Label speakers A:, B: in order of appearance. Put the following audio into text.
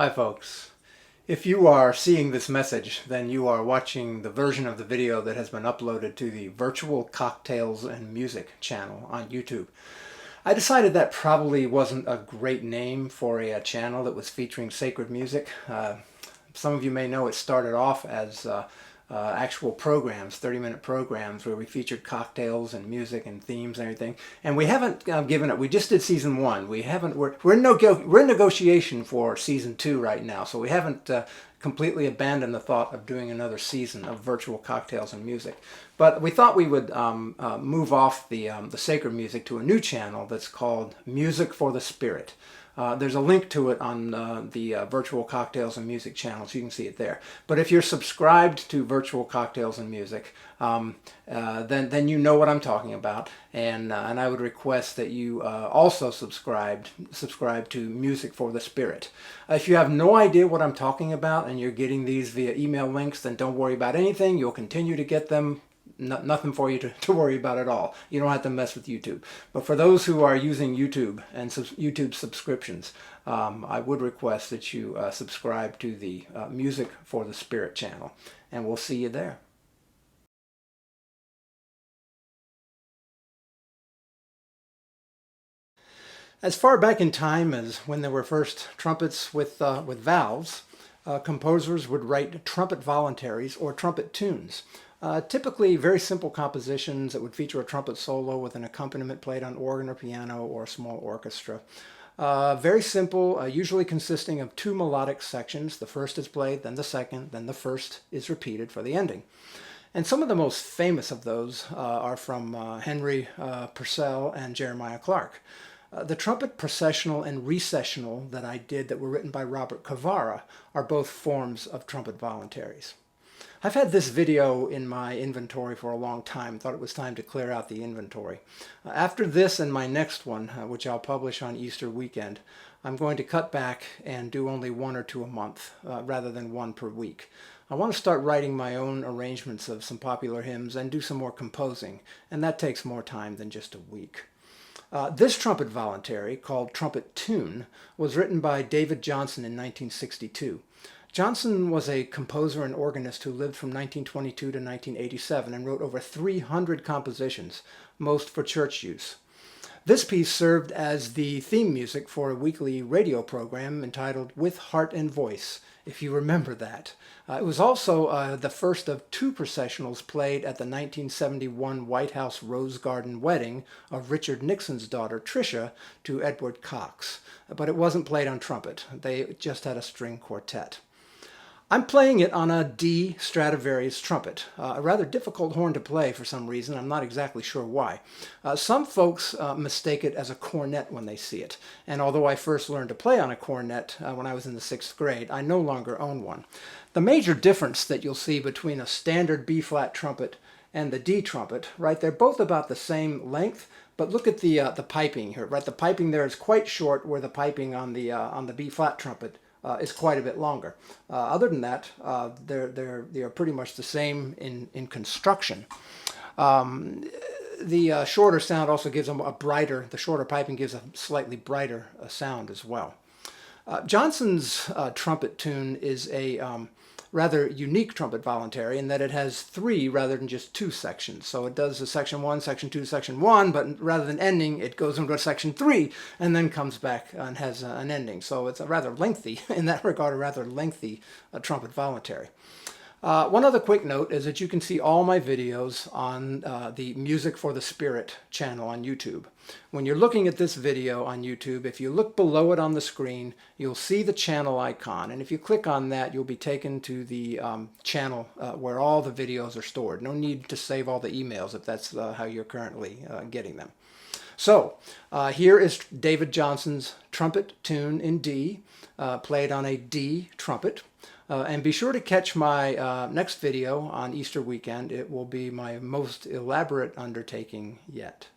A: Hi folks. If you are seeing this message, then you are watching the version of the video that has been uploaded to the Virtual Cocktails and Music channel on YouTube. I decided that probably wasn't a great name for a channel that was featuring sacred music. Some of you may know it started off as actual programs, 30-minute programs where we featured cocktails and music and themes and everything. And we haven't given up. We just did season 1. We haven't. We're in negotiation for season 2 right now, so we haven't completely abandoned the thought of doing another season of Virtual Cocktails and Music. But we thought we would move off the sacred music to a new channel that's called Music for the Spirit. There's a link to it on the Virtual Cocktails and Music channel, so you can see it there. But if you're subscribed to Virtual Cocktails and Music, then you know what I'm talking about, and I would request that you also subscribe to Music for the Spirit. If you have no idea what I'm talking about and you're getting these via email links, then don't worry about anything. You'll continue to get them. Nothing for you to worry about at all. You don't have to mess with YouTube. But for those who are using YouTube and YouTube subscriptions, I would request that you subscribe to the Music for the Spirit channel, and we'll see you there. As far back in time as when there were first trumpets with valves, composers would write trumpet voluntaries or trumpet tunes. Typically very simple compositions that would feature a trumpet solo with an accompaniment played on organ or piano or a small orchestra. Very simple, usually consisting of 2 melodic sections. The first is played, then the second, then the first is repeated for the ending. And some of the most famous of those are from Henry Purcell and Jeremiah Clark. The trumpet processional and recessional that I did that were written by Robert Cavara are both forms of trumpet voluntaries. I've had this video in my inventory for a long time. Thought it was time to clear out the inventory. After this and my next one, which I'll publish on Easter weekend, I'm going to cut back and do only 1 or 2 a month rather than 1 per week. I want to start writing my own arrangements of some popular hymns and do some more composing, and that takes more time than just a week. This trumpet voluntary, called Trumpet Tune, was written by David Johnson in 1962. Johnson was a composer and organist who lived from 1922 to 1987 and wrote over 300 compositions, most for church use. This piece served as the theme music for a weekly radio program entitled With Heart and Voice, if you remember that. It was also the first of 2 processionals played at the 1971 White House Rose Garden wedding of Richard Nixon's daughter Tricia to Edward Cox, but it wasn't played on trumpet. They just had a string quartet. I'm playing it on a D Stradivarius trumpet, a rather difficult horn to play for some reason. I'm not exactly sure why. Some folks mistake it as a cornet when they see it, and although I first learned to play on a cornet when I was in the 6th grade, I no longer own one. The major difference that you'll see between a standard B-flat trumpet and the D trumpet, right, they're both about the same length, but look at the piping here, right? The piping there is quite short, where the piping on the B-flat trumpet is quite a bit longer. Other than that, they are pretty much the same in construction. The shorter sound also gives them the shorter piping gives a slightly brighter sound as well. Johnson's trumpet tune is a rather unique trumpet voluntary in that it has 3 rather than just 2 sections. So it does a section 1, section 2, section 1, but rather than ending, it goes into a section 3 and then comes back and has an ending. So it's a rather lengthy, in that regard, a rather lengthy trumpet voluntary. One other quick note is that you can see all my videos on the Music for the Spirit channel on YouTube. When you're looking at this video on YouTube, if you look below it on the screen, you'll see the channel icon. And if you click on that, you'll be taken to the channel where all the videos are stored. No need to save all the emails if that's how you're currently getting them. So here is David Johnson's Trumpet Tune in D, played on a D trumpet. And be sure to catch my next video on Easter weekend. It will be my most elaborate undertaking yet.